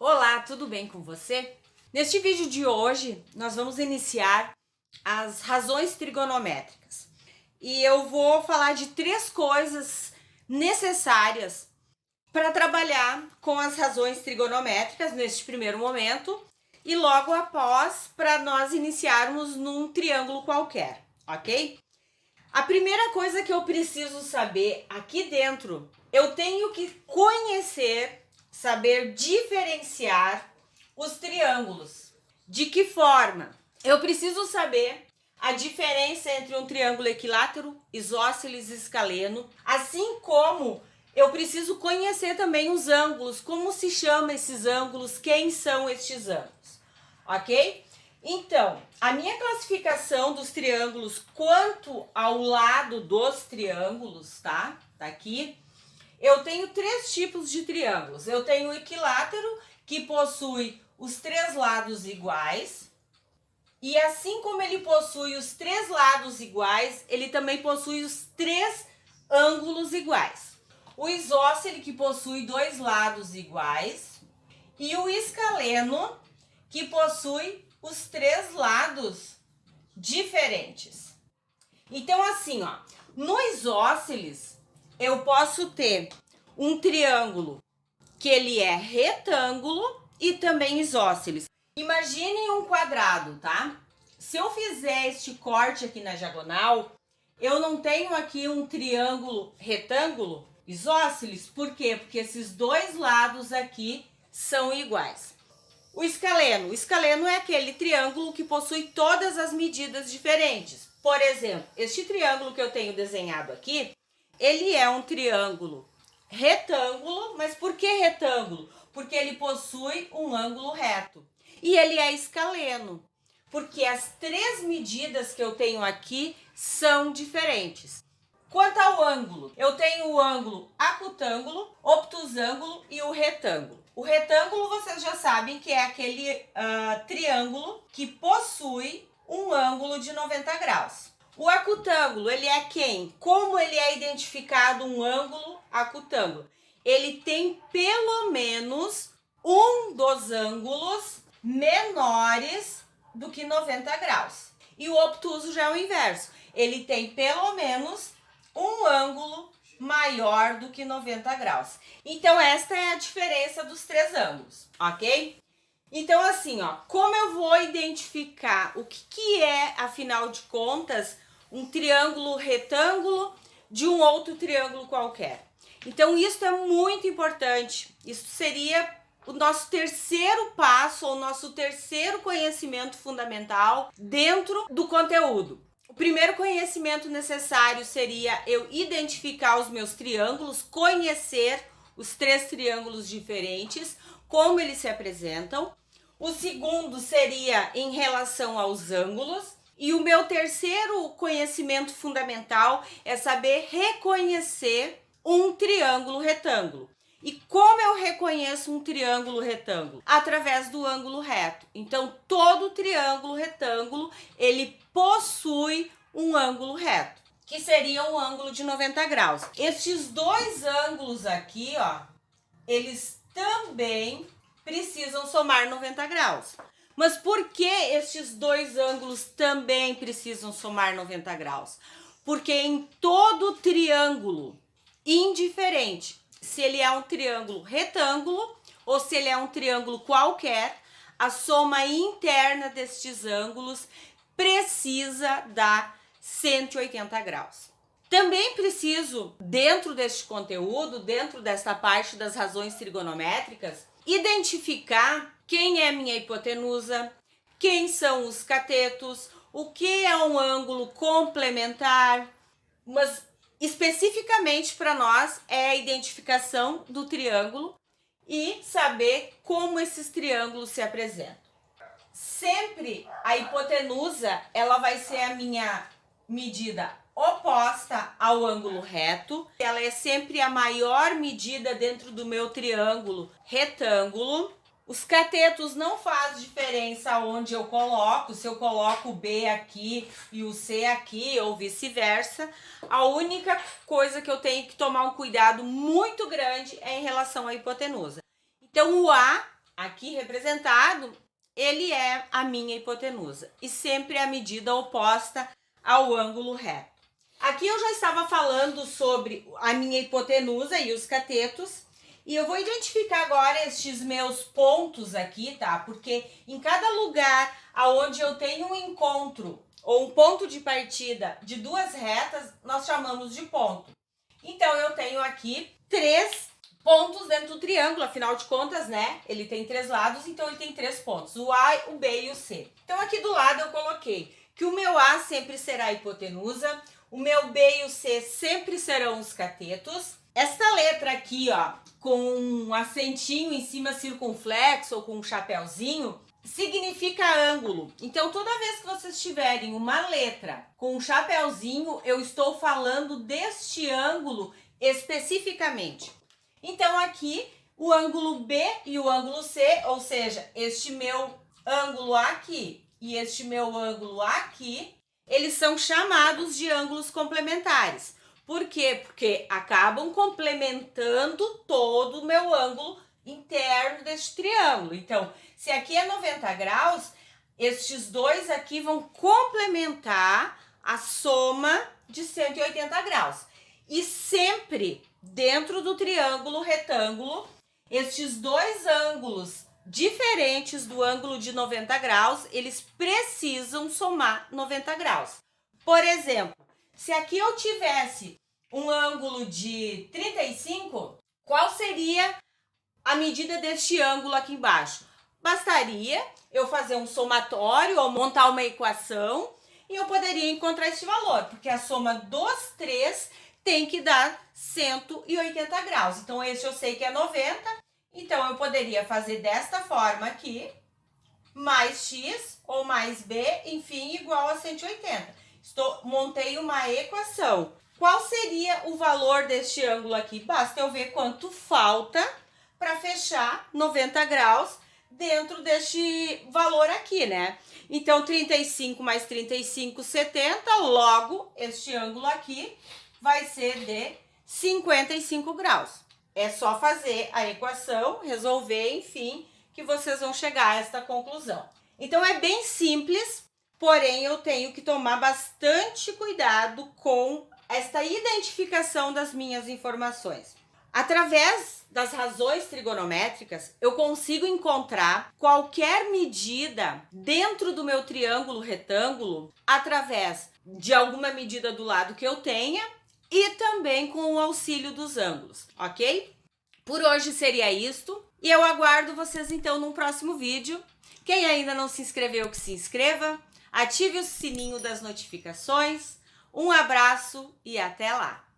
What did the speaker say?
Olá, tudo bem com você? Neste vídeo de hoje, nós vamos iniciar as razões trigonométricas. E eu vou falar de 3 coisas necessárias para trabalhar com as razões trigonométricas neste primeiro momento e logo após para nós iniciarmos num triângulo qualquer, ok? A primeira coisa que eu preciso saber aqui dentro, eu tenho que conhecer, saber diferenciar os triângulos. De que forma? Eu preciso saber a diferença entre um triângulo equilátero, isósceles e escaleno, assim como eu preciso conhecer também os ângulos, como se chama esses ângulos, quem são estes ângulos, ok? Então, a minha classificação dos triângulos quanto ao lado dos triângulos, tá? Tá aqui. Eu tenho 3 tipos de triângulos. Eu tenho o equilátero, que possui os 3 lados iguais. E assim como ele possui os 3 lados iguais, ele também possui os 3 ângulos iguais. O isósceles, que possui 2 lados iguais. E o escaleno, que possui os 3 lados diferentes. Então, assim, ó, no isósceles, eu posso ter um triângulo que ele é retângulo e também isósceles. Imaginem um quadrado, tá? Se eu fizer este corte aqui na diagonal, eu não tenho aqui um triângulo retângulo isósceles. Por quê? Porque esses 2 lados aqui são iguais. O escaleno é aquele triângulo que possui todas as medidas diferentes. Por exemplo, este triângulo que eu tenho desenhado aqui, ele é um triângulo retângulo, mas por que retângulo? Porque ele possui um ângulo reto. E ele é escaleno, porque as 3 medidas que eu tenho aqui são diferentes. Quanto ao ângulo, eu tenho o ângulo acutângulo, obtusângulo e o retângulo. O retângulo vocês já sabem que é aquele triângulo que possui um ângulo de 90 graus. O acutângulo, ele é quem? Como ele é identificado um ângulo acutângulo? Ele tem pelo menos um dos ângulos menores do que 90 graus. E o obtuso já é o inverso. Ele tem pelo menos um ângulo maior do que 90 graus. Então, esta é a diferença dos 3 ângulos, ok? Então, assim, ó, como eu vou identificar o que é, afinal de contas, um triângulo retângulo de um outro triângulo qualquer? Então, isso é muito importante. Isso seria o nosso terceiro passo, ou nosso terceiro conhecimento fundamental dentro do conteúdo. O primeiro conhecimento necessário seria eu identificar os meus triângulos, conhecer os 3 triângulos diferentes, como eles se apresentam. O segundo seria em relação aos ângulos. E o meu terceiro conhecimento fundamental é saber reconhecer um triângulo retângulo. E como eu reconheço um triângulo retângulo? Através do ângulo reto. Então, todo triângulo retângulo, ele possui um ângulo reto, que seria um ângulo de 90 graus. Estes 2 ângulos aqui, ó, eles também precisam somar 90 graus. Mas por que estes 2 ângulos também precisam somar 90 graus? Porque em todo triângulo, indiferente se ele é um triângulo retângulo ou se ele é um triângulo qualquer, a soma interna destes ângulos precisa dar 180 graus. Também preciso, dentro deste conteúdo, dentro desta parte das razões trigonométricas, identificar quem é minha hipotenusa, quem são os catetos, o que é um ângulo complementar, mas especificamente para nós é a identificação do triângulo e saber como esses triângulos se apresentam. Sempre a hipotenusa, ela vai ser a minha medida oposta ao ângulo reto. Ela é sempre a maior medida dentro do meu triângulo retângulo. Os catetos não faz diferença onde eu coloco, se eu coloco o B aqui e o C aqui ou vice-versa. A única coisa que eu tenho que tomar um cuidado muito grande é em relação à hipotenusa. Então o A aqui representado, ele é a minha hipotenusa e sempre a medida oposta ao ângulo reto. Aqui eu já estava falando sobre a minha hipotenusa e os catetos, e eu vou identificar agora estes meus pontos aqui, tá? Porque em cada lugar aonde eu tenho um encontro ou um ponto de partida de duas retas, nós chamamos de ponto. Então eu tenho aqui 3 pontos dentro do triângulo, afinal de contas, né? Ele tem 3 lados, então ele tem 3 pontos, o A, o B e o C. Então aqui do lado eu coloquei que o meu A sempre será a hipotenusa, o meu B e o C sempre serão os catetos. Esta letra aqui, ó, com um acentinho em cima circunflexo ou com um chapéuzinho, significa ângulo. Então, toda vez que vocês tiverem uma letra com um chapéuzinho, eu estou falando deste ângulo especificamente. Então, aqui, o ângulo B e o ângulo C, ou seja, este meu ângulo aqui e este meu ângulo aqui, eles são chamados de ângulos complementares. Por quê? Porque acabam complementando todo o meu ângulo interno deste triângulo. Então, se aqui é 90 graus, estes dois aqui vão complementar a soma de 180 graus. E sempre dentro do triângulo retângulo, estes dois ângulos diferentes do ângulo de 90 graus, eles precisam somar 90 graus. Por exemplo, se aqui eu tivesse um ângulo de 35, qual seria a medida deste ângulo aqui embaixo? Bastaria eu fazer um somatório ou montar uma equação e eu poderia encontrar este valor, porque a soma dos 3 tem que dar 180 graus. Então, este eu sei que é 90, então eu poderia fazer desta forma aqui, mais x ou mais b, enfim, igual a 180. Montei uma equação. Qual seria o valor deste ângulo aqui? Basta eu ver quanto falta para fechar 90 graus dentro deste valor aqui, né? Então, 35 mais 35, 70, logo, este ângulo aqui vai ser de 55 graus. É só fazer a equação, resolver, enfim, que vocês vão chegar a esta conclusão. Então, é bem simples, porém, eu tenho que tomar bastante cuidado com esta identificação das minhas informações. Através das razões trigonométricas, eu consigo encontrar qualquer medida dentro do meu triângulo retângulo através de alguma medida do lado que eu tenha e também com o auxílio dos ângulos, ok? Por hoje seria isto e eu aguardo vocês então num próximo vídeo. Quem ainda não se inscreveu, que se inscreva, ative o sininho das notificações. Um abraço e até lá!